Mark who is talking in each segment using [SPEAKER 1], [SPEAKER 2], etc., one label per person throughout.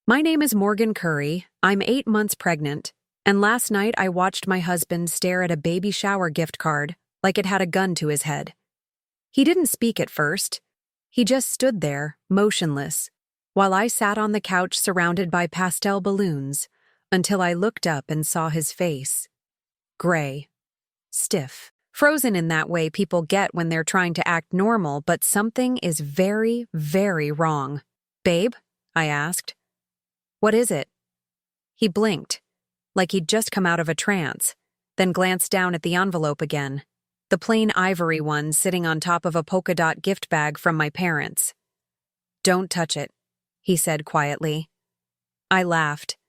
[SPEAKER 1] My name is Morgan Curry. I'm 8 months pregnant, and last night I watched my husband stare at a baby shower gift card like it had a gun to his head. He didn't speak at first. He just stood there, motionless, while I sat on the couch surrounded by pastel balloons until I looked up and saw his face. Gray. Stiff. Frozen in that way people get when they're trying to act normal, but something is very, very wrong. "Babe?" I asked. "What is it?" He blinked, like he'd just come out of a trance, then glanced down at the envelope again, the plain ivory one sitting on top of a polka dot gift bag from my parents. "Don't touch it," he said quietly. I laughed.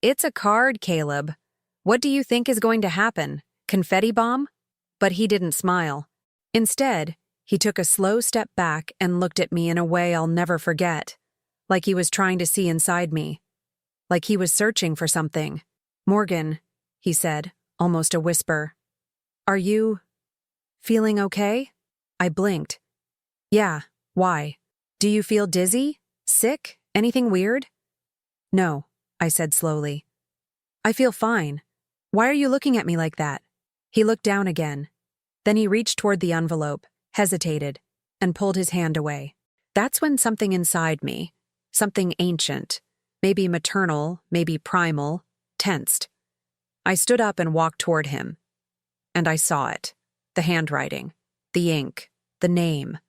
[SPEAKER 1] "It's a card, Caleb. What do you think is going to happen? Confetti bomb?" But he didn't smile. Instead, he took a slow step back and looked at me in a way I'll never forget, like he was trying to see inside me, like he was searching for something. "Morgan," he said, almost a whisper. "Are you feeling okay?" I blinked. "Yeah, why? Do you feel dizzy? Sick? Anything weird?" "No," I said slowly. "I feel fine. Why are you looking at me like that?" He looked down again. Then he reached toward the envelope, hesitated, and pulled his hand away. That's when something inside me, something ancient, maybe maternal, maybe primal, tensed. I stood up and walked toward him. And I saw it. The handwriting, the ink, the name.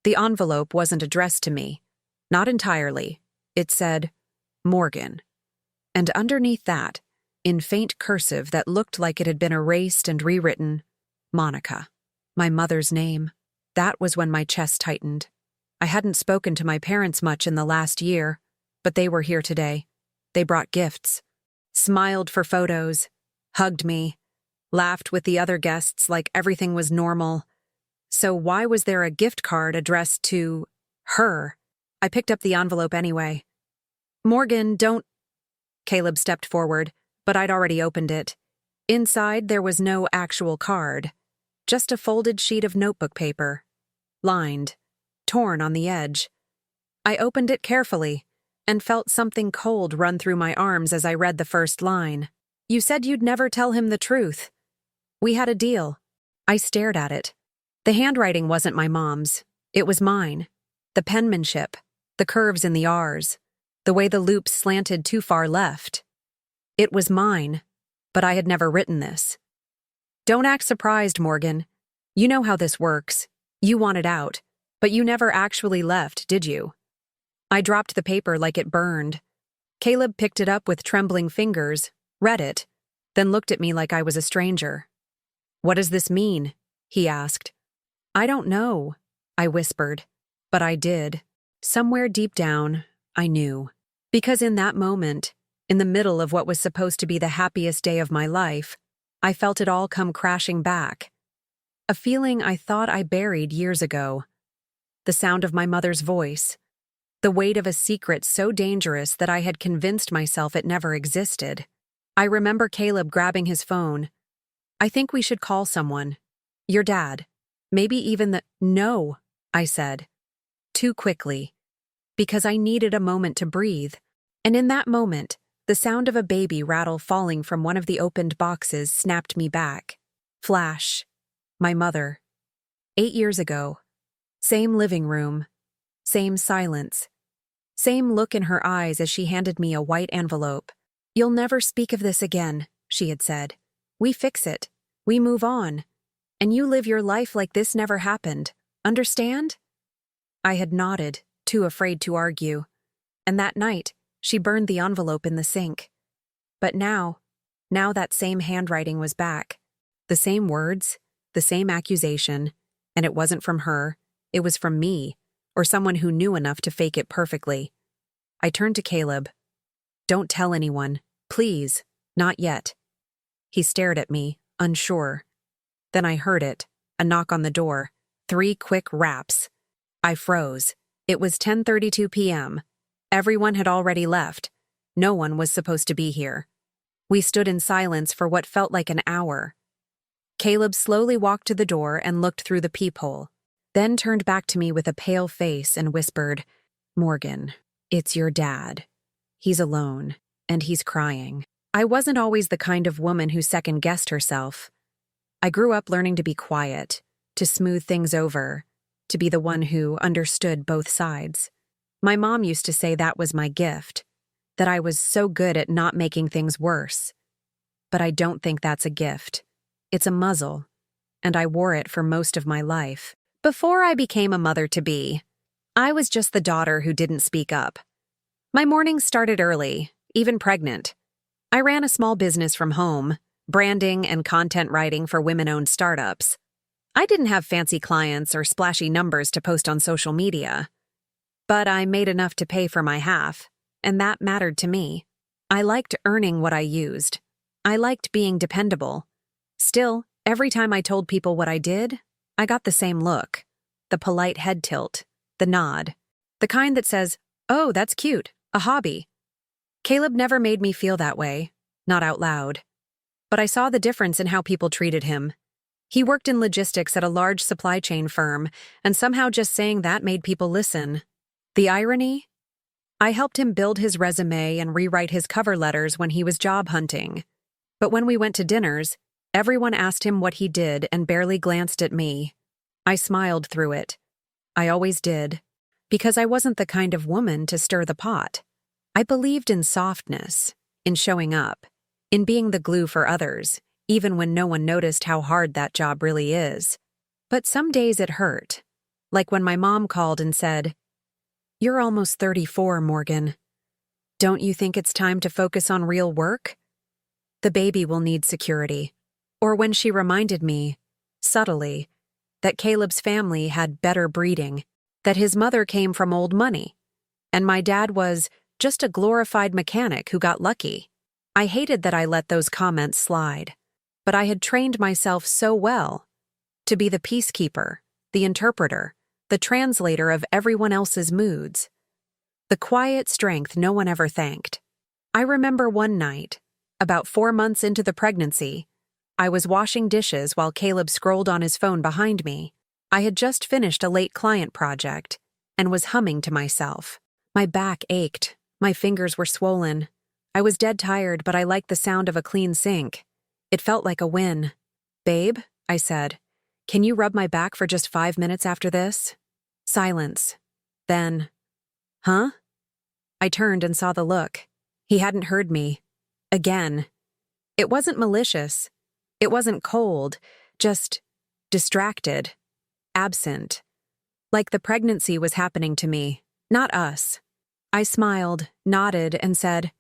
[SPEAKER 1] The envelope wasn't addressed to me. Not entirely. It said, Morgan. And underneath that, in faint cursive that looked like it had been erased and rewritten, Monica. My mother's name. That was when my chest tightened. I hadn't spoken to my parents much in the last year, but they were here today. They brought gifts, smiled for photos, hugged me, laughed with the other guests like everything was normal. So why was there a gift card addressed to her? I picked up the envelope anyway. "Morgan, don't..." Caleb stepped forward, but I'd already opened it. Inside, there was no actual card, just a folded sheet of notebook paper, lined, torn on the edge. I opened it carefully and felt something cold run through my arms as I read the first line. "You said you'd never tell him the truth. We had a deal." I stared at it. The handwriting wasn't my mom's. It was mine. The penmanship, the curves in the R's, the way the loops slanted too far left. It was mine, but I had never written this. "Don't act surprised, Morgan. You know how this works. You wanted out, but you never actually left, did you?" I dropped the paper like it burned. Caleb picked it up with trembling fingers, read it, then looked at me like I was a stranger. "What does this mean?" he asked. "I don't know," I whispered, but I did. Somewhere deep down, I knew. Because in that moment, in the middle of what was supposed to be the happiest day of my life, I felt it all come crashing back. A feeling I thought I buried years ago. The sound of my mother's voice. The weight of a secret so dangerous that I had convinced myself it never existed. I remember Caleb grabbing his phone. "I think we should call someone. Your dad. Maybe even the..." "No," I said. Too quickly. Because I needed a moment to breathe. And in that moment, the sound of a baby rattle falling from one of the opened boxes snapped me back. Flash. My mother. 8 years ago. Same living room. Same silence. Same look in her eyes as she handed me a white envelope. "You'll never speak of this again," she had said. "We fix it. We move on. And you live your life like this never happened. Understand?" I had nodded, too afraid to argue. And that night, she burned the envelope in the sink. But now that same handwriting was back. The same words, the same accusation, and it wasn't from her, it was from me, or someone who knew enough to fake it perfectly. I turned to Caleb. "Don't tell anyone, please, not yet." He stared at me, unsure. Then I heard it, a knock on the door, 3 quick raps. I froze. It was 10:32 p.m. Everyone had already left. No one was supposed to be here. We stood in silence for what felt like an hour. Caleb slowly walked to the door and looked through the peephole, then turned back to me with a pale face and whispered, "Morgan, it's your dad. He's alone, and he's crying. I wasn't always the kind of woman who second-guessed herself. I grew up learning to be quiet, to smooth things over, to be the one who understood both sides. My mom used to say that was my gift, that I was so good at not making things worse. But I don't think that's a gift. It's a muzzle, and I wore it for most of my life. Before I became a mother-to-be, I was just the daughter who didn't speak up. My mornings started early, even pregnant. I ran a small business from home, branding and content writing for women-owned startups. I didn't have fancy clients or splashy numbers to post on social media, but I made enough to pay for my half, and that mattered to me. I liked earning what I used. I liked being dependable. Still, every time I told people what I did, I got the same look, the polite head tilt, the nod, the kind that says, "Oh, that's cute, a hobby." Caleb never made me feel that way, not out loud. But I saw the difference in how people treated him. He worked in logistics at a large supply chain firm, and somehow just saying that made people listen. The irony? I helped him build his resume and rewrite his cover letters when he was job hunting. But when we went to dinners, everyone asked him what he did and barely glanced at me. I smiled through it. I always did, because I wasn't the kind of woman to stir the pot. I believed in softness, in showing up, in being the glue for others, even when no one noticed how hard that job really is. But some days it hurt, like when my mom called and said, "You're almost 34, Morgan. Don't you think it's time to focus on real work? The baby will need security." Or when she reminded me, subtly, that Caleb's family had better breeding, that his mother came from old money, and my dad was just a glorified mechanic who got lucky. I hated that I let those comments slide, but I had trained myself so well to be the peacekeeper, the interpreter, the translator of everyone else's moods. The quiet strength no one ever thanked. I remember one night, about 4 months into the pregnancy, I was washing dishes while Caleb scrolled on his phone behind me. I had just finished a late client project and was humming to myself. My back ached. My fingers were swollen. I was dead tired, but I liked the sound of a clean sink. It felt like a win. "Babe," I said, "can you rub my back for just 5 minutes after this?" Silence. Then, "Huh?" I turned and saw the look. He hadn't heard me. Again. It wasn't malicious. It wasn't cold. Just distracted. Absent. Like the pregnancy was happening to me, not us. I smiled, nodded, and said,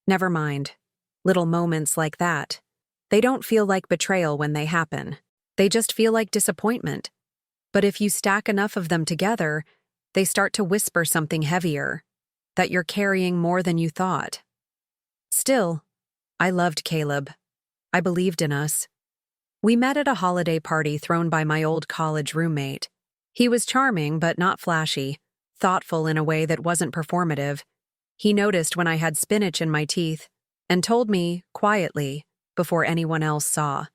[SPEAKER 1] "Never mind. Little moments like that. They don't feel like betrayal when they happen. They just feel like disappointment. But if you stack enough of them together, they start to whisper something heavier, that you're carrying more than you thought." Still, I loved Caleb. I believed in us. We met at a holiday party thrown by my old college roommate. He was charming but not flashy, thoughtful in a way that wasn't performative. He noticed when I had spinach in my teeth and told me, quietly, before anyone else saw.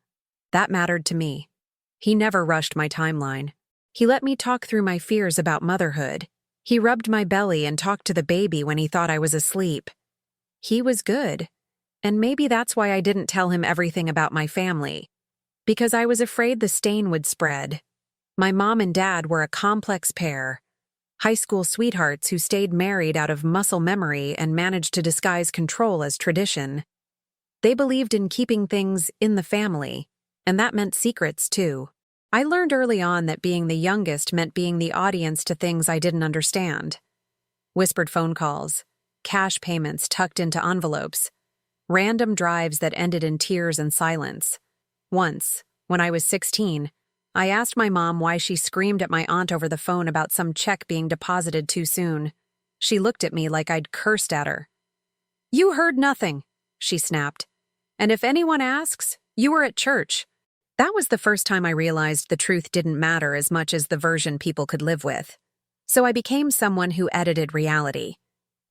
[SPEAKER 1] That mattered to me. He never rushed my timeline. He let me talk through my fears about motherhood. He rubbed my belly and talked to the baby when he thought I was asleep. He was good, and maybe that's why I didn't tell him everything about my family. Because I was afraid the stain would spread. My mom and dad were a complex pair. High school sweethearts who stayed married out of muscle memory and managed to disguise control as tradition. They believed in keeping things in the family, and that meant secrets too. I learned early on that being the youngest meant being the audience to things I didn't understand. Whispered phone calls, cash payments tucked into envelopes, random drives that ended in tears and silence. Once, when I was 16, I asked my mom why she screamed at my aunt over the phone about some check being deposited too soon. She looked at me like I'd cursed at her. "You heard nothing," she snapped. "And if anyone asks, you were at church." That was the first time I realized the truth didn't matter as much as the version people could live with. So I became someone who edited reality,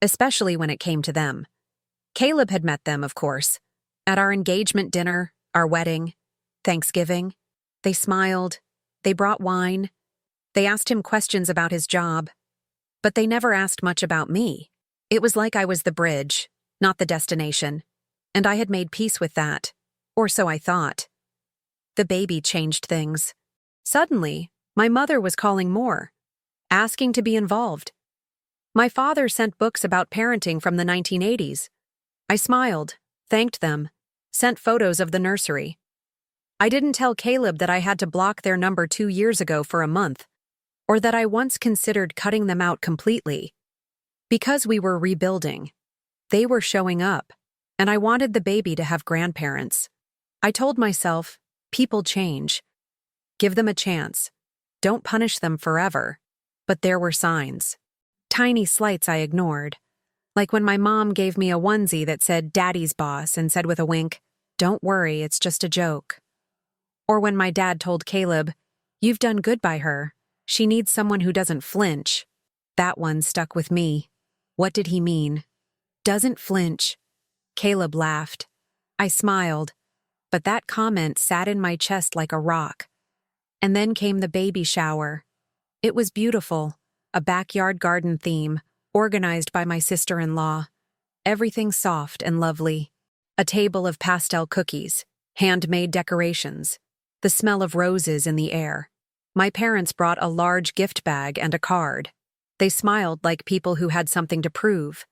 [SPEAKER 1] especially when it came to them. Caleb had met them, of course. At our engagement dinner, our wedding, Thanksgiving. They smiled. They brought wine. They asked him questions about his job. But they never asked much about me. It was like I was the bridge, not the destination, and I had made peace with that. Or so I thought. The baby changed things. Suddenly, my mother was calling more, asking to be involved. My father sent books about parenting from the 1980s. I smiled, thanked them, sent photos of the nursery. I didn't tell Caleb that I had to block their number 2 years ago for a month, or that I once considered cutting them out completely. Because we were rebuilding, they were showing up, and I wanted the baby to have grandparents. I told myself, people change. Give them a chance. Don't punish them forever. But there were signs. Tiny slights I ignored. Like when my mom gave me a onesie that said Daddy's boss and said with a wink, "Don't worry, it's just a joke." Or when my dad told Caleb, "You've done good by her. She needs someone who doesn't flinch." That one stuck with me. What did he mean? Doesn't flinch. Caleb laughed. I smiled, but that comment sat in my chest like a rock. And then came the baby shower. It was beautiful, a backyard garden theme, organized by my sister-in-law. Everything soft and lovely. A table of pastel cookies, handmade decorations, the smell of roses in the air. My parents brought a large gift bag and a card. They smiled like people who had something to prove.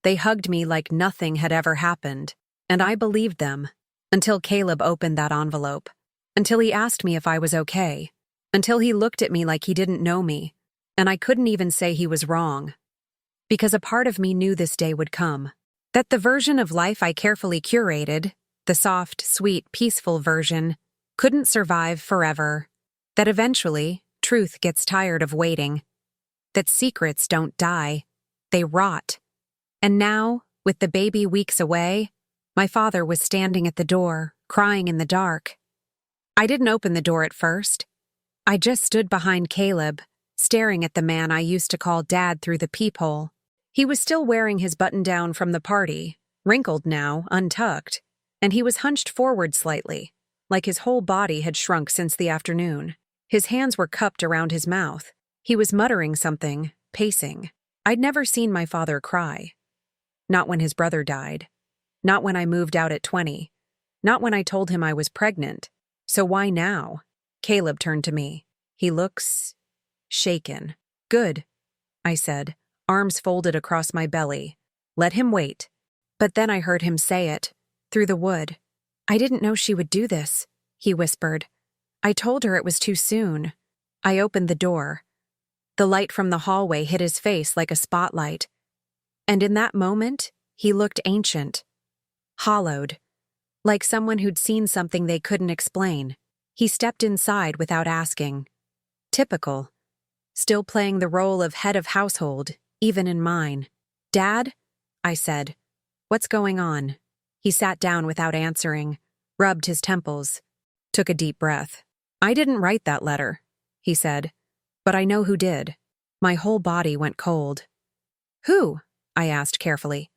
[SPEAKER 1] They hugged me like nothing had ever happened, and I believed them, until Caleb opened that envelope, until he asked me if I was okay, until he looked at me like he didn't know me, and I couldn't even say he was wrong. Because a part of me knew this day would come, that the version of life I carefully curated, the soft, sweet, peaceful version, couldn't survive forever, that eventually truth gets tired of waiting, that secrets don't die, they rot. And now, with the baby weeks away, my father was standing at the door, crying in the dark. I didn't open the door at first. I just stood behind Caleb, staring at the man I used to call Dad through the peephole. He was still wearing his button-down from the party, wrinkled now, untucked, and he was hunched forward slightly, like his whole body had shrunk since the afternoon. His hands were cupped around his mouth. He was muttering something, pacing. I'd never seen my father cry. Not when his brother died. Not when I moved out at 20. Not when I told him I was pregnant. So why now? Caleb turned to me. He looks shaken. Good, I said, arms folded across my belly. Let him wait. But then I heard him say it, through the wood. I didn't know she would do this, he whispered. I told her it was too soon. I opened the door. The light from the hallway hit his face like a spotlight. And in that moment, he looked ancient, hollowed, like someone who'd seen something they couldn't explain. He stepped inside without asking. Typical. Still playing the role of head of household, even in mine. Dad? I said. What's going on? He sat down without answering, rubbed his temples, took a deep breath. I didn't write that letter, he said, but I know who did. My whole body went cold. Who? I asked carefully.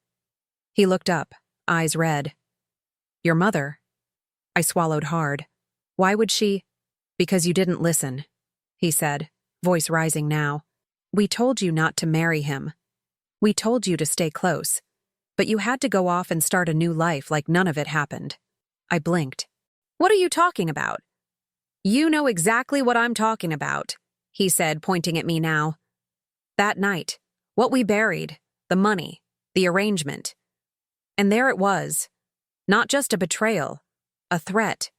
[SPEAKER 1] He looked up, eyes red. Your mother. I swallowed hard. Why would she? Because you didn't listen, he said, voice rising now. We told you not to marry him. We told you to stay close. But you had to go off and start a new life like none of it happened. I blinked. What are you talking about? You know exactly what I'm talking about, he said, pointing at me now. That night, what we buried, the money, the arrangement. And there it was. Not just a betrayal, a threat.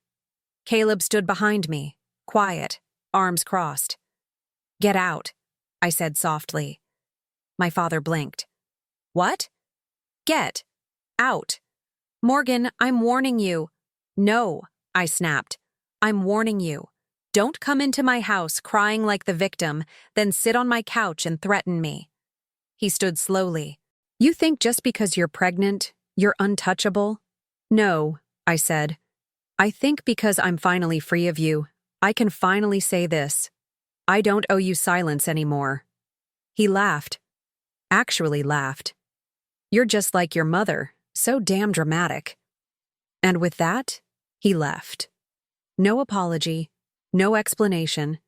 [SPEAKER 1] Caleb stood behind me, quiet, arms crossed. Get out, I said softly. My father blinked. What? Get out. Morgan, I'm warning you. No, I snapped. I'm warning you. Don't come into my house crying like the victim, then sit on my couch and threaten me. He stood slowly. You think just because you're pregnant, you're untouchable? No, I said. I think because I'm finally free of you, I can finally say this. I don't owe you silence anymore. He laughed. Actually laughed. You're just like your mother, so damn dramatic. And with that, he left. No apology, no explanation,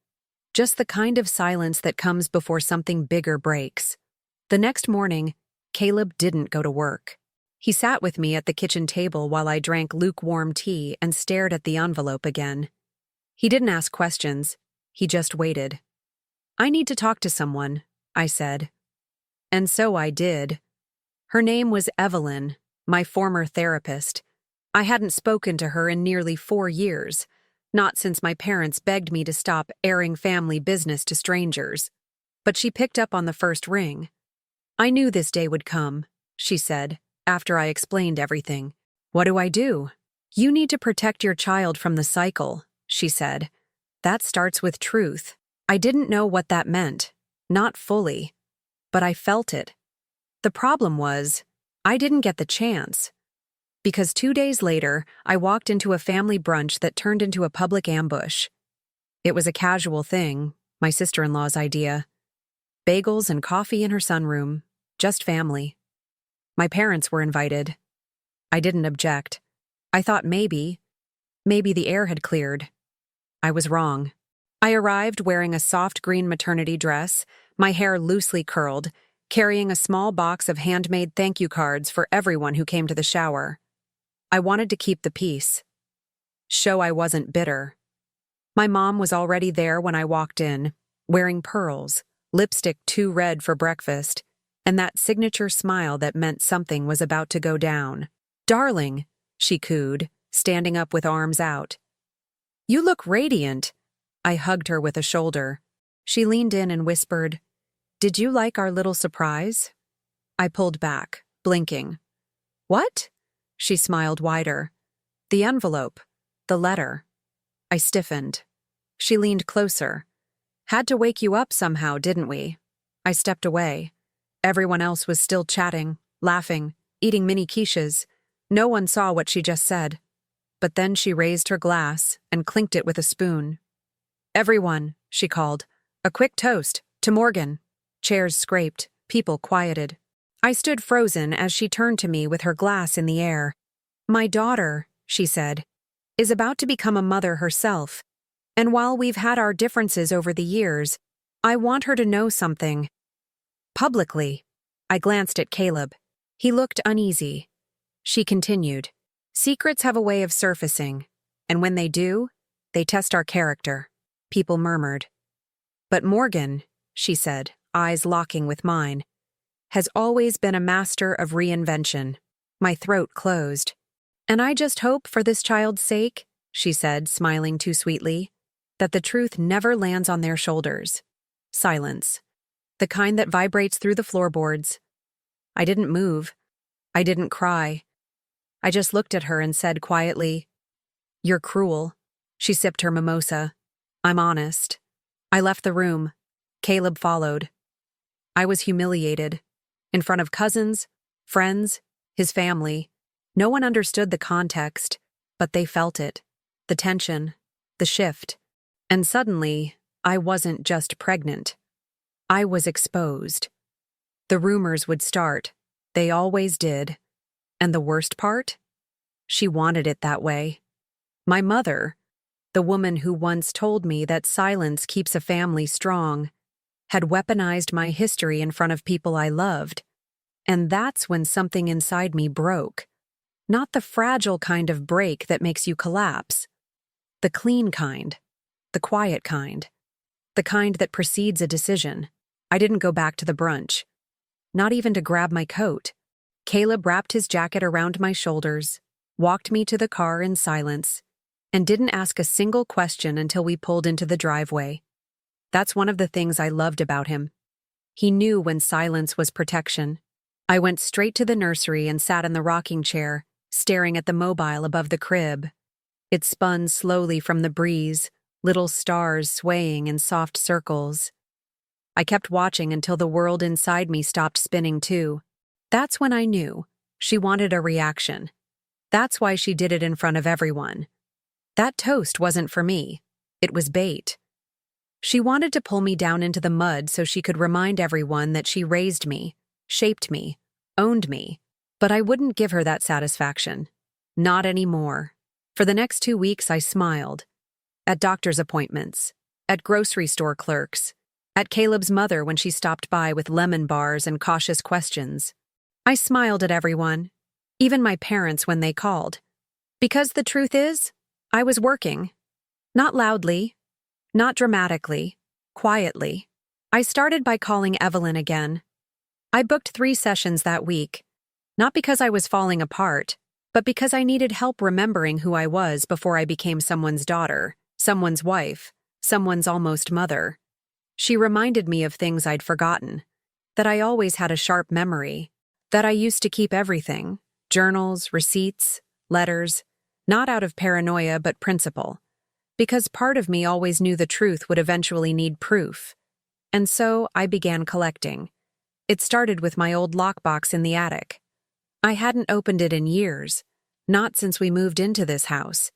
[SPEAKER 1] just the kind of silence that comes before something bigger breaks. The next morning, Caleb didn't go to work. He sat with me at the kitchen table while I drank lukewarm tea and stared at the envelope again. He didn't ask questions. He just waited. "I need to talk to someone," I said. And so I did. Her name was Evelyn, my former therapist. I hadn't spoken to her in nearly 4 years, not since my parents begged me to stop airing family business to strangers. But she picked up on the first ring. "I knew this day would come," she said, after I explained everything. "What do I do?" "You need to protect your child from the cycle," she said. "That starts with truth." I didn't know what that meant, not fully, but I felt it. The problem was, I didn't get the chance. Because 2 days later, I walked into a family brunch that turned into a public ambush. It was a casual thing, my sister-in-law's idea. Bagels and coffee in her sunroom, just family. My parents were invited. I didn't object. I thought maybe the air had cleared. I was wrong. I arrived wearing a soft green maternity dress, my hair loosely curled, carrying a small box of handmade thank you cards for everyone who came to the shower. I wanted to keep the peace. Show I wasn't bitter. My mom was already there when I walked in, wearing pearls, lipstick too red for breakfast, and that signature smile that meant something was about to go down. "Darling," she cooed, standing up with arms out. "You look radiant." I hugged her with a shoulder. She leaned in and whispered, "Did you like our little surprise?" I pulled back, blinking. "What?" She smiled wider. "The envelope. The letter." I stiffened. She leaned closer. "Had to wake you up somehow, didn't we?" I stepped away. Everyone else was still chatting, laughing, eating mini quiches. No one saw what she just said. But then she raised her glass and clinked it with a spoon. "Everyone," she called. "A quick toast, to Morgan." Chairs scraped, people quieted. I stood frozen as she turned to me with her glass in the air. "My daughter," she said, "is about to become a mother herself. And while we've had our differences over the years, I want her to know something. Publicly." I glanced at Caleb. He looked uneasy. She continued, "Secrets have a way of surfacing, and when they do, they test our character." People murmured. "But Morgan," she said, eyes locking with mine, "has always been a master of reinvention." My throat closed. "And I just hope, for this child's sake," she said, smiling too sweetly, "that the truth never lands on their shoulders." Silence. The kind that vibrates through the floorboards. I didn't move. I didn't cry. I just looked at her and said quietly, "You're cruel." She sipped her mimosa. "I'm honest." I left the room. Caleb followed. I was humiliated. In front of cousins, friends, his family. No one understood the context, but they felt it. The tension, the shift. And suddenly, I wasn't just pregnant. I was exposed. The rumors would start. They always did. And the worst part? She wanted it that way. My mother, the woman who once told me that silence keeps a family strong, had weaponized my history in front of people I loved. And that's when something inside me broke. Not the fragile kind of break that makes you collapse. The clean kind. The quiet kind. The kind that precedes a decision. I didn't go back to the brunch. Not even to grab my coat. Caleb wrapped his jacket around my shoulders, walked me to the car in silence, and didn't ask a single question until we pulled into the driveway. That's one of the things I loved about him. He knew when silence was protection. I went straight to the nursery and sat in the rocking chair, staring at the mobile above the crib. It spun slowly from the breeze, little stars swaying in soft circles. I kept watching until the world inside me stopped spinning too. That's when I knew. She wanted a reaction. That's why she did it in front of everyone. That toast wasn't for me. It was bait. She wanted to pull me down into the mud so she could remind everyone that she raised me, shaped me, owned me. But I wouldn't give her that satisfaction. Not anymore. For the next 2 weeks, I smiled. At doctor's appointments. At grocery store clerks. At Caleb's mother when she stopped by with lemon bars and cautious questions. I smiled at everyone, even my parents when they called. Because the truth is, I was working. Not loudly, not dramatically, quietly. I started by calling Evelyn again. I booked 3 sessions that week, not because I was falling apart, but because I needed help remembering who I was before I became someone's daughter, someone's wife, someone's almost mother. She reminded me of things I'd forgotten, that I always had a sharp memory, that I used to keep everything, journals, receipts, letters, not out of paranoia but principle, because part of me always knew the truth would eventually need proof. And so I began collecting. It started with my old lockbox in the attic. I hadn't opened it in years, not since we moved into this house.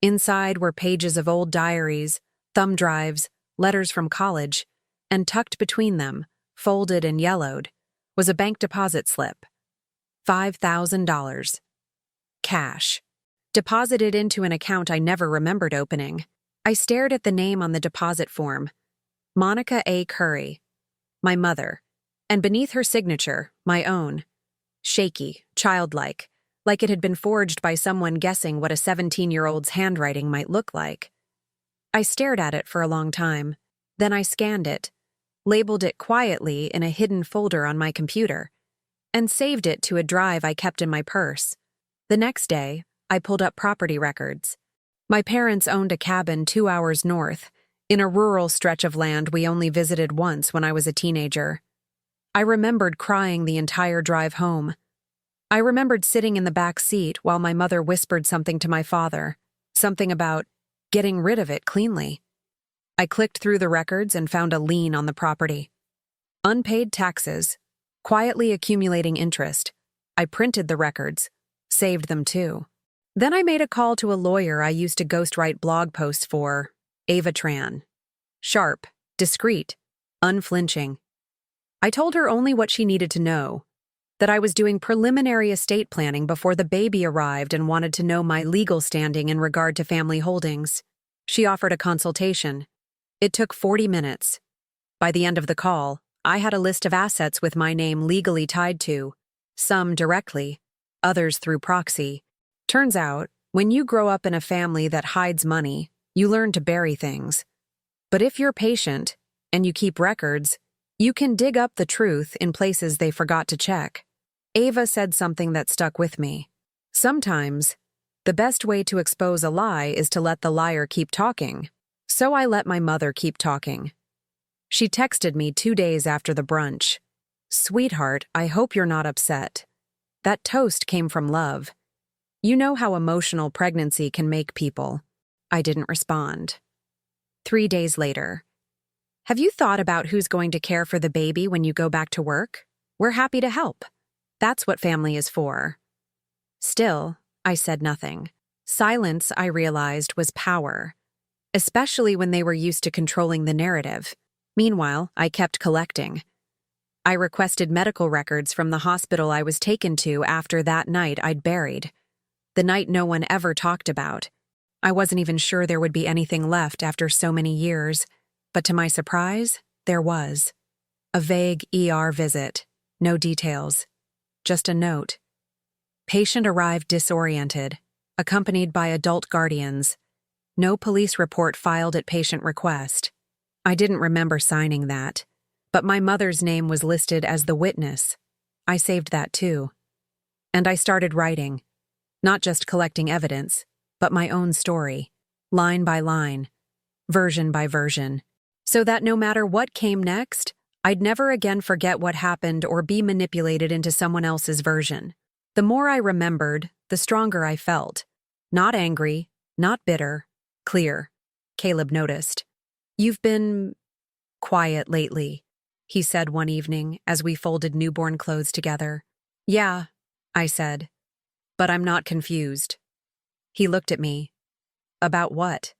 [SPEAKER 1] Inside were pages of old diaries, thumb drives, letters from college, and tucked between them, folded and yellowed, was a bank deposit slip. $5,000. Cash. Deposited into an account I never remembered opening. I stared at the name on the deposit form. Monica A. Curry. My mother. And beneath her signature, my own. Shaky, childlike, like it had been forged by someone guessing what a 17-year-old's handwriting might look like. I stared at it for a long time. Then I scanned it, labeled it quietly in a hidden folder on my computer, and saved it to a drive I kept in my purse. The next day, I pulled up property records. My parents owned a cabin 2 hours north, in a rural stretch of land we only visited once when I was a teenager. I remembered crying the entire drive home. I remembered sitting in the back seat while my mother whispered something to my father, something about getting rid of it cleanly. I clicked through the records and found a lien on the property. Unpaid taxes, quietly accumulating interest. I printed the records, saved them too. Then I made a call to a lawyer I used to ghostwrite blog posts for, Ava Tran. Sharp, discreet, unflinching. I told her only what she needed to know, that I was doing preliminary estate planning before the baby arrived and wanted to know my legal standing in regard to family holdings. She offered a consultation. It took 40 minutes. By the end of the call, I had a list of assets with my name legally tied to, some directly, others through proxy. Turns out, when you grow up in a family that hides money, you learn to bury things. But if you're patient, and you keep records, you can dig up the truth in places they forgot to check. Ava said something that stuck with me. Sometimes, the best way to expose a lie is to let the liar keep talking. So I let my mother keep talking. She texted me 2 days after the brunch. "Sweetheart, I hope you're not upset. That toast came from love. You know how emotional pregnancy can make people." I didn't respond. 3 days later. "Have you thought about who's going to care for the baby when you go back to work? We're happy to help. That's what family is for." Still, I said nothing. Silence, I realized, was power, especially when they were used to controlling the narrative. Meanwhile, I kept collecting. I requested medical records from the hospital I was taken to after that night I'd buried. The night no one ever talked about. I wasn't even sure there would be anything left after so many years, but to my surprise, there was. A vague ER visit, no details, just a note. Patient arrived disoriented, accompanied by adult guardians. No police report filed at patient request. I didn't remember signing that, but my mother's name was listed as the witness. I saved that too. And I started writing, not just collecting evidence, but my own story, line by line, version by version, so that no matter what came next, I'd never again forget what happened or be manipulated into someone else's version. The more I remembered, the stronger I felt. Not angry, not bitter, clear. Caleb noticed. "You've been quiet lately," he said one evening as we folded newborn clothes together. "Yeah," I said, "but I'm not confused." He looked at me. "About what?"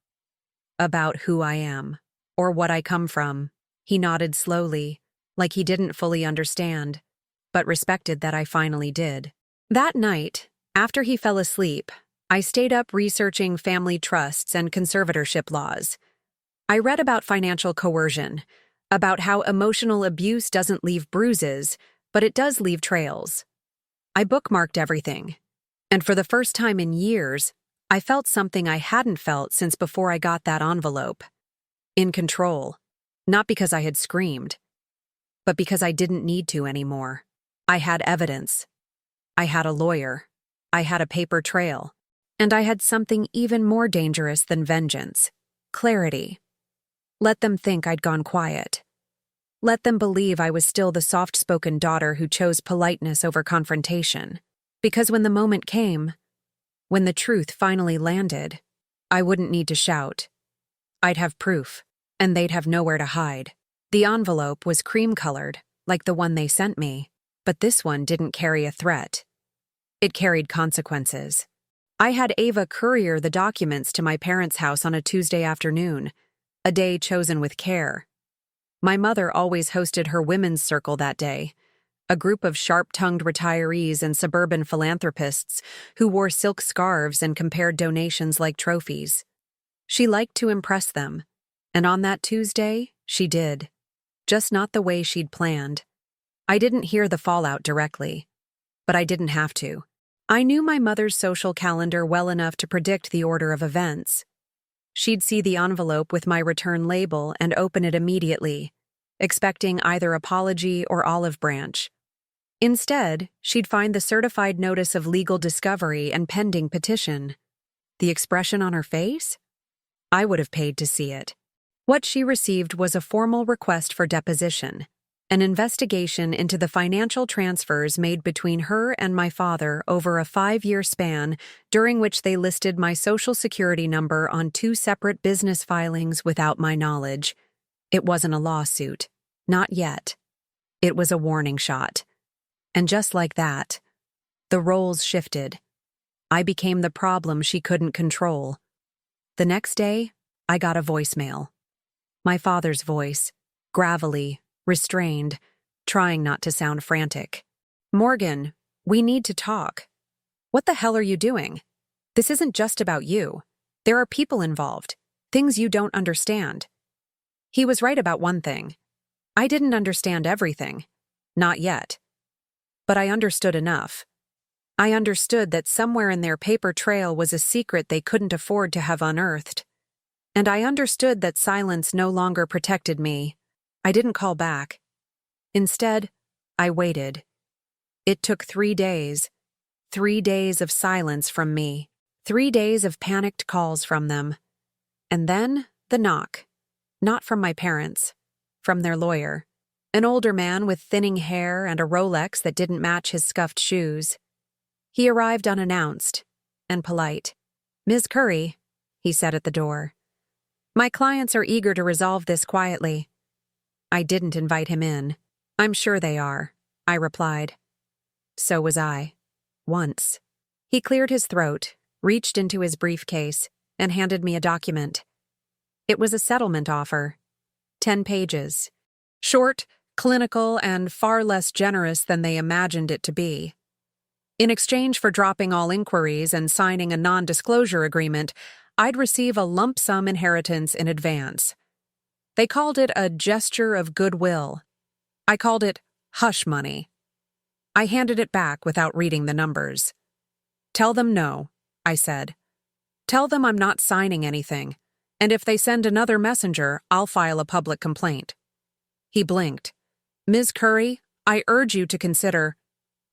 [SPEAKER 1] "About who I am, or what I come from." He nodded slowly, like he didn't fully understand, but respected that I finally did. That night, after he fell asleep, I stayed up researching family trusts and conservatorship laws. I read about financial coercion, about how emotional abuse doesn't leave bruises, but it does leave trails. I bookmarked everything, and for the first time in years, I felt something I hadn't felt since before I got that envelope. In control. Not because I had screamed, but because I didn't need to anymore. I had evidence. I had a lawyer. I had a paper trail. And I had something even more dangerous than vengeance. Clarity. Let them think I'd gone quiet. Let them believe I was still the soft-spoken daughter who chose politeness over confrontation. Because when the moment came, when the truth finally landed, I wouldn't need to shout. I'd have proof, and they'd have nowhere to hide. The envelope was cream-colored, like the one they sent me, but this one didn't carry a threat. It carried consequences. I had Ava courier the documents to my parents' house on a Tuesday afternoon, a day chosen with care. My mother always hosted her women's circle that day, a group of sharp-tongued retirees and suburban philanthropists who wore silk scarves and compared donations like trophies. She liked to impress them, and on that Tuesday, she did. Just not the way she'd planned. I didn't hear the fallout directly, but I didn't have to. I knew my mother's social calendar well enough to predict the order of events. She'd see the envelope with my return label and open it immediately, expecting either apology or olive branch. Instead, she'd find the certified notice of legal discovery and pending petition. The expression on her face? I would have paid to see it. What she received was a formal request for deposition, an investigation into the financial transfers made between her and my father over a 5-year span during which they listed my Social Security number on 2 separate business filings without my knowledge. It wasn't a lawsuit. Not yet. It was a warning shot. And just like that, the roles shifted. I became the problem she couldn't control. The next day, I got a voicemail. My father's voice, gravelly, restrained, trying not to sound frantic. "Morgan, we need to talk." "What the hell are you doing? This isn't just about you. There are people involved, things you don't understand." He was right about one thing. I didn't understand everything. Not yet. But I understood enough. I understood that somewhere in their paper trail was a secret they couldn't afford to have unearthed. And I understood that silence no longer protected me. I didn't call back. Instead, I waited. It took 3 days. 3 days of silence from me. 3 days of panicked calls from them. And then, the knock. Not from my parents. From their lawyer. An older man with thinning hair and a Rolex that didn't match his scuffed shoes. He arrived unannounced and polite. "Ms. Curry," he said at the door. "My clients are eager to resolve this quietly." I didn't invite him in. "I'm sure they are," I replied. So was I. Once. He cleared his throat, reached into his briefcase, and handed me a document. It was a settlement offer. 10 pages. Short, clinical, and far less generous than they imagined it to be. In exchange for dropping all inquiries and signing a non-disclosure agreement, I'd receive a lump sum inheritance in advance. They called it a gesture of goodwill. I called it hush money. I handed it back without reading the numbers. "Tell them no," I said. "Tell them I'm not signing anything, and if they send another messenger, I'll file a public complaint." He blinked. "Ms. Curry, I urge you to consider—"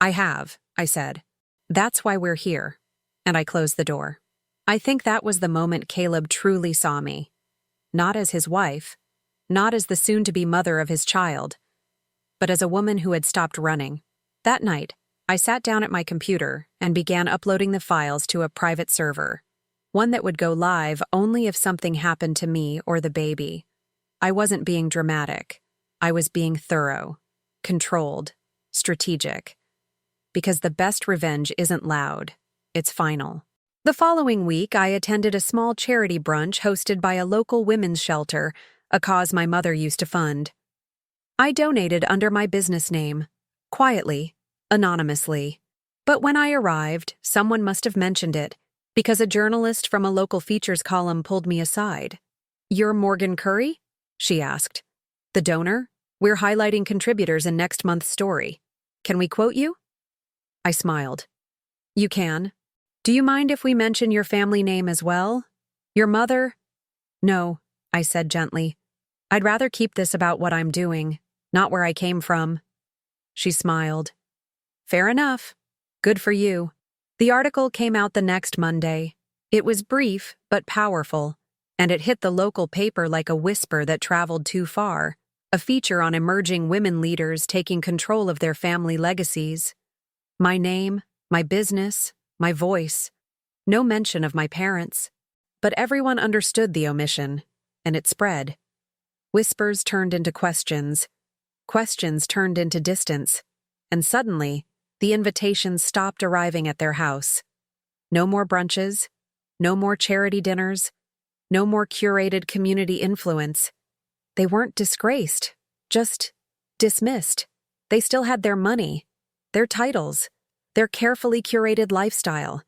[SPEAKER 1] "I have," I said. "That's why we're here." And I closed the door. I think that was the moment Caleb truly saw me. Not as his wife, not as the soon-to-be mother of his child, but as a woman who had stopped running. That night, I sat down at my computer and began uploading the files to a private server, one that would go live only if something happened to me or the baby. I wasn't being dramatic. I was being thorough, controlled, strategic. Because the best revenge isn't loud, it's final. The following week, I attended a small charity brunch hosted by a local women's shelter, a cause my mother used to fund. I donated under my business name, quietly, anonymously. But when I arrived, someone must have mentioned it, because a journalist from a local features column pulled me aside. "You're Morgan Curry?" she asked. "The donor? We're highlighting contributors in next month's story." Can we quote you? I smiled. You can. Do you mind if we mention your family name as well? Your mother? No, I said gently. I'd rather keep this about what I'm doing, not where I came from. She smiled. Fair enough. Good for you. The article came out the next Monday. It was brief but powerful, and it hit the local paper like a whisper that traveled too far, a feature on emerging women leaders taking control of their family legacies. My name, my business, my voice. No mention of my parents. But everyone understood the omission, and it spread. Whispers turned into questions. Questions turned into distance. And suddenly, the invitations stopped arriving at their house. No more brunches. No more charity dinners. No more curated community influence. They weren't disgraced, just dismissed. They still had their money, their titles, their carefully curated lifestyle.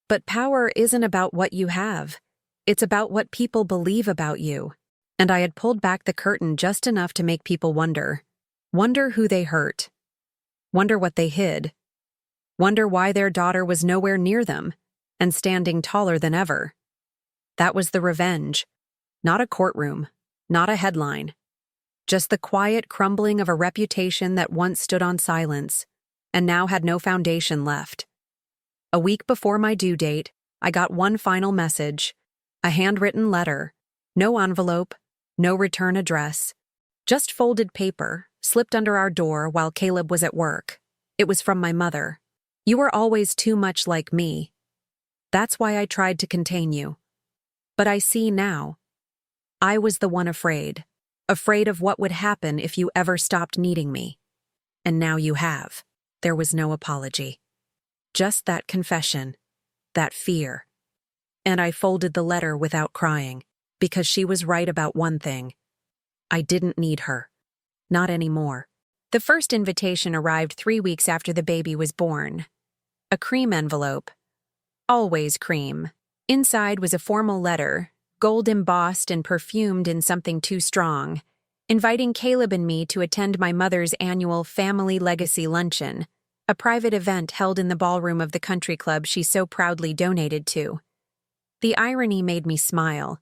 [SPEAKER 1] But power isn't about what you have. It's about what people believe about you. And I had pulled back the curtain just enough to make people wonder. Wonder who they hurt. Wonder what they hid. Wonder why their daughter was nowhere near them and standing taller than ever. That was the revenge. Not a courtroom. Not a headline. Just the quiet crumbling of a reputation that once stood on silence and now had no foundation left. A week before my due date, I got one final message. A handwritten letter. No envelope. No return address. Just folded paper, slipped under our door while Caleb was at work. It was from my mother. You were always too much like me. That's why I tried to contain you. But I see now. I was the one afraid. Afraid of what would happen if you ever stopped needing me. And now you have. There was no apology. Just that confession. That fear. And I folded the letter without crying, because she was right about one thing. I didn't need her. Not anymore. The first invitation arrived 3 weeks after the baby was born. A cream envelope. Always cream. Inside was a formal letter, gold embossed and perfumed in something too strong, inviting Caleb and me to attend my mother's annual Family Legacy Luncheon, a private event held in the ballroom of the country club she so proudly donated to. The irony made me smile.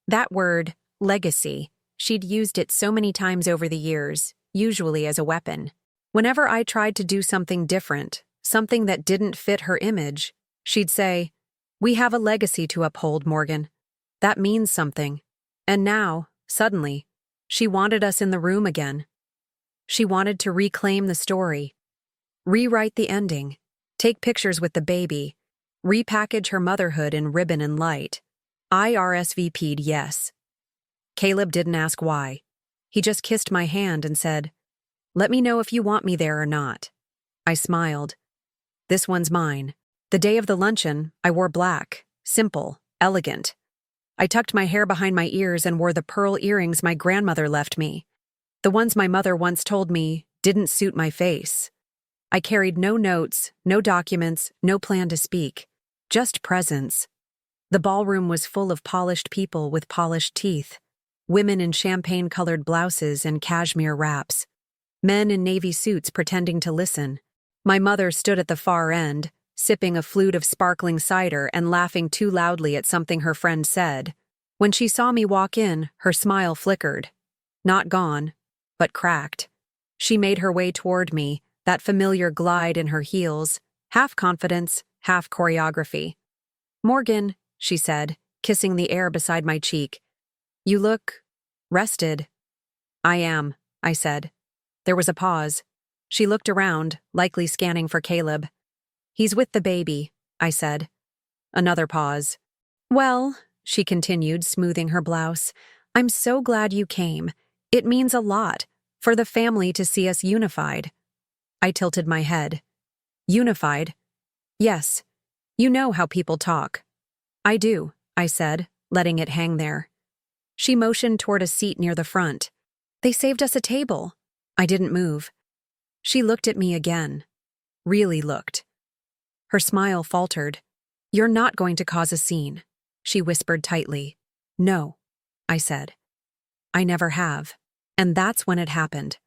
[SPEAKER 1] That word, legacy, she'd used it so many times over the years, usually as a weapon. Whenever I tried to do something different, something that didn't fit her image, she'd say, "We have a legacy to uphold, Morgan. That means something." And now, suddenly, she wanted us in the room again. She wanted to reclaim the story, rewrite the ending, take pictures with the baby, repackage her motherhood in ribbon and light. I RSVP'd yes. Caleb didn't ask why. He just kissed my hand and said, "Let me know if you want me there or not." I smiled. This one's mine. The day of the luncheon, I wore black, simple, elegant. I tucked my hair behind my ears and wore the pearl earrings my grandmother left me. The ones my mother once told me didn't suit my face. I carried no notes, no documents, no plan to speak. Just presence. The ballroom was full of polished people with polished teeth. Women in champagne-colored blouses and cashmere wraps. Men in navy suits pretending to listen. My mother stood at the far end, sipping a flute of sparkling cider and laughing too loudly at something her friend said. When she saw me walk in, her smile flickered. Not gone, but cracked. She made her way toward me, that familiar glide in her heels, half confidence, half choreography. "Morgan," she said, kissing the air beside my cheek. "You look rested." "I am," I said. There was a pause. She looked around, likely scanning for Caleb. "He's with the baby," I said. Another pause. "Well," she continued, smoothing her blouse, "I'm so glad you came. It means a lot, for the family to see us unified." I tilted my head. "Unified?" "Yes. You know how people talk." "I do," I said, letting it hang there. She motioned toward a seat near the front. "They saved us a table." I didn't move. She looked at me again. Really looked. Her smile faltered. "You're not going to cause a scene," she whispered tightly. "No," I said. "I never have." And that's when it happened.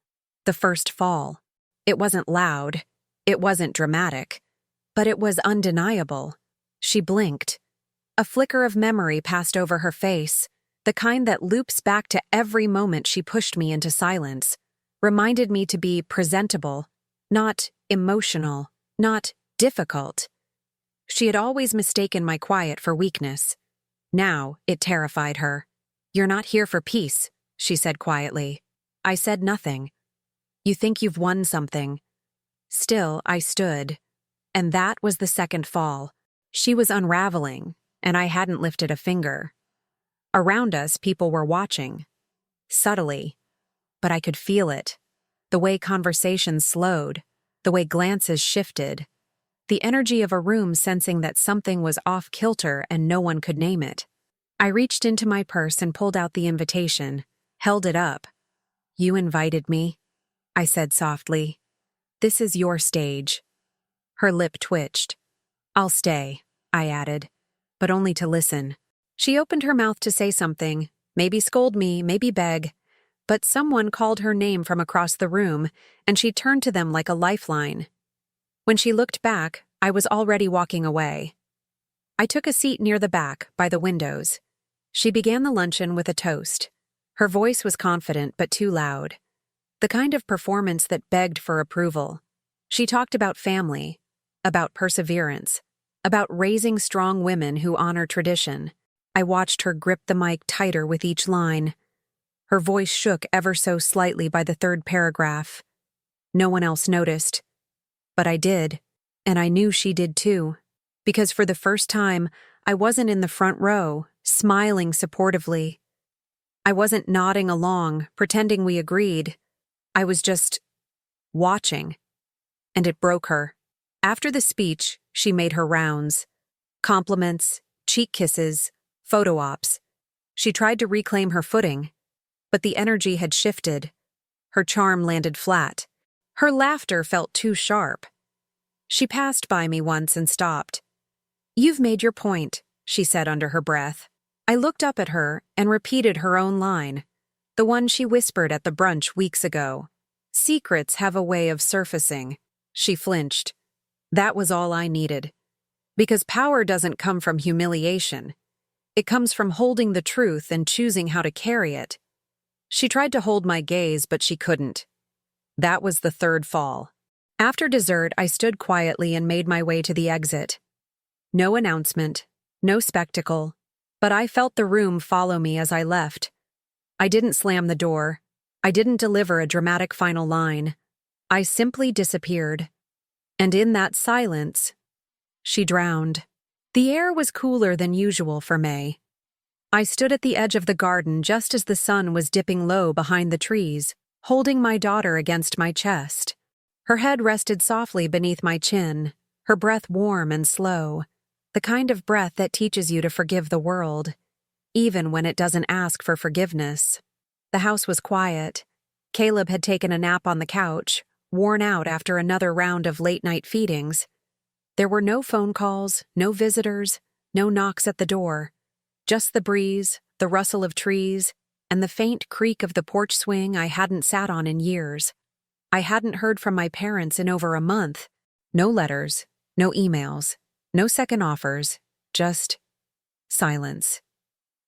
[SPEAKER 1] The first fall. It wasn't loud. It wasn't dramatic. But it was undeniable. She blinked. A flicker of memory passed over her face, the kind that loops back to every moment she pushed me into silence, reminded me to be presentable, not emotional, not difficult. She had always mistaken my quiet for weakness. Now it terrified her. "You're not here for peace," she said quietly. I said nothing. "You think you've won something." Still, I stood. And that was the second fall. She was unraveling, and I hadn't lifted a finger. Around us, people were watching. Subtly. But I could feel it. The way conversations slowed, the way glances shifted, the energy of a room sensing that something was off-kilter and no one could name it. I reached into my purse and pulled out the invitation, held it up. "You invited me," I said softly. "This is your stage." Her lip twitched. "I'll stay," I added, but only to listen. She opened her mouth to say something, maybe scold me, maybe beg, but someone called her name from across the room, and she turned to them like a lifeline. When she looked back, I was already walking away. I took a seat near the back, by the windows. She began the luncheon with a toast. Her voice was confident but too loud. The kind of performance that begged for approval. She talked about family, about perseverance, about raising strong women who honor tradition. I watched her grip the mic tighter with each line. Her voice shook ever so slightly by the third paragraph. No one else noticed. But I did, and I knew she did too. Because for the first time, I wasn't in the front row, smiling supportively. I wasn't nodding along, pretending we agreed. I was just watching. And it broke her. After the speech, she made her rounds. Compliments, cheek kisses, photo ops. She tried to reclaim her footing, but the energy had shifted. Her charm landed flat. Her laughter felt too sharp. She passed by me once and stopped. "You've made your point," she said under her breath. I looked up at her and repeated her own line, the one she whispered at the brunch weeks ago. "Secrets have a way of surfacing." She flinched. That was all I needed. Because power doesn't come from humiliation. It comes from holding the truth and choosing how to carry it. She tried to hold my gaze, but she couldn't. That was the third fall. After dessert, I stood quietly and made my way to the exit. No announcement, no spectacle, but I felt the room follow me as I left. I didn't slam the door. I didn't deliver a dramatic final line. I simply disappeared. And in that silence, she drowned. The air was cooler than usual for May. I stood at the edge of the garden just as the sun was dipping low behind the trees, holding my daughter against my chest. Her head rested softly beneath my chin, her breath warm and slow, the kind of breath that teaches you to forgive the world, even when it doesn't ask for forgiveness. The house was quiet. Caleb had taken a nap on the couch, worn out after another round of late-night feedings. There were no phone calls, no visitors, no knocks at the door. Just the breeze, the rustle of trees, and the faint creak of the porch swing I hadn't sat on in years. I hadn't heard from my parents in over a month. No letters, no emails, no second offers, just silence.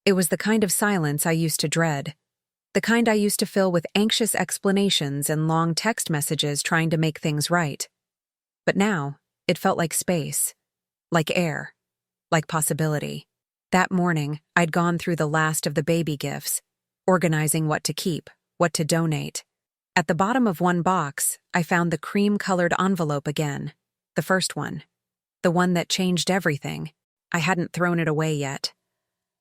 [SPEAKER 1] It was the kind of silence I used to dread. The kind I used to fill with anxious explanations and long text messages trying to make things right. But now, it felt like space, like air, like possibility. That morning, I'd gone through the last of the baby gifts, organizing what to keep, what to donate. At the bottom of one box, I found the cream-colored envelope again, the first one, the one that changed everything. I hadn't thrown it away yet.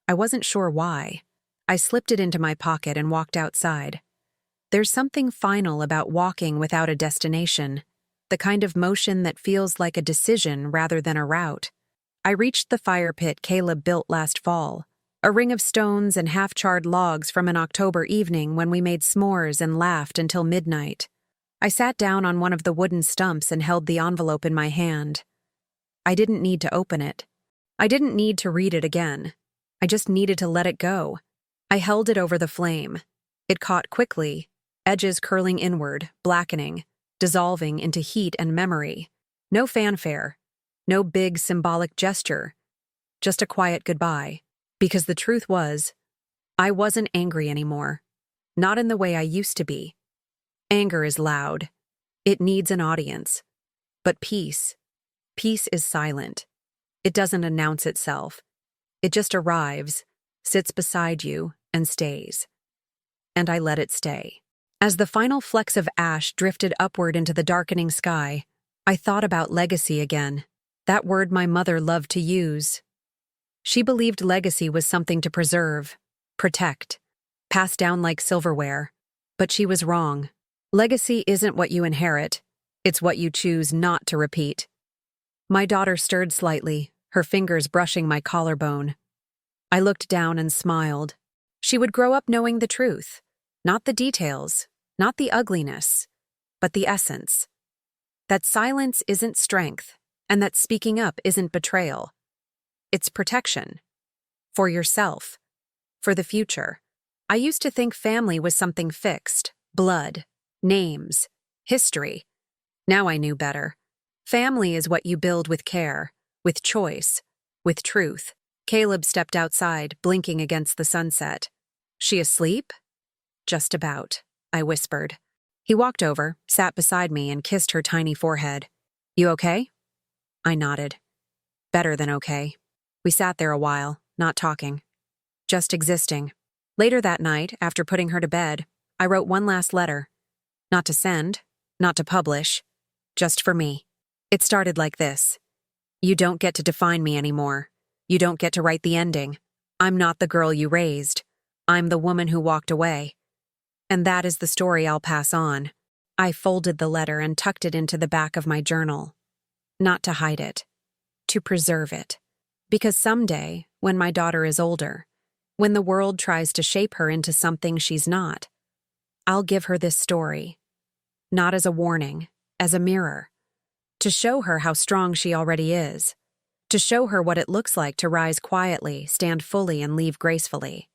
[SPEAKER 1] I wasn't sure why. I slipped it into my pocket and walked outside. There's something final about walking without a destination, the kind of motion that feels like a decision rather than a route. I reached the fire pit Caleb built last fall, a ring of stones and half-charred logs from an October evening when we made s'mores and laughed until midnight. I sat down on one of the wooden stumps and held the envelope in my hand. I didn't need to open it. I didn't need to read it again. I just needed to let it go. I held it over the flame. It caught quickly, edges curling inward, blackening, dissolving into heat and memory. No fanfare, no big symbolic gesture, just a quiet goodbye. Because the truth was, I wasn't angry anymore. Not in the way I used to be. Anger is loud. It needs an audience. But peace is silent. It doesn't announce itself. It just arrives, sits beside you, and stays. And I let it stay. As the final flecks of ash drifted upward into the darkening sky, I thought about legacy again, that word my mother loved to use. She believed legacy was something to preserve, protect, pass down like silverware. But she was wrong. Legacy isn't what you inherit, it's what you choose not to repeat. My daughter stirred slightly, her fingers brushing my collarbone. I looked down and smiled. She would grow up knowing the truth, not the details, not the ugliness, but the essence. That silence isn't strength, and that speaking up isn't betrayal. It's protection. For yourself. For the future. I used to think family was something fixed, blood, names, history. Now I knew better. Family is what you build with care, with choice, with truth. Caleb stepped outside, blinking against the sunset. She asleep? Just about, I whispered. He walked over, sat beside me, and kissed her tiny forehead. You okay? I nodded. Better than okay. We sat there a while, not talking. Just existing. Later that night, after putting her to bed, I wrote one last letter. Not to send, not to publish, just for me. It started like this. You don't get to define me anymore. You don't get to write the ending. I'm not the girl you raised. I'm the woman who walked away. And that is the story I'll pass on. I folded the letter and tucked it into the back of my journal. Not to hide it. To preserve it. Because someday, when my daughter is older, when the world tries to shape her into something she's not, I'll give her this story. Not as a warning, as a mirror. To show her how strong she already is. To show her what it looks like to rise quietly, stand fully, and leave gracefully.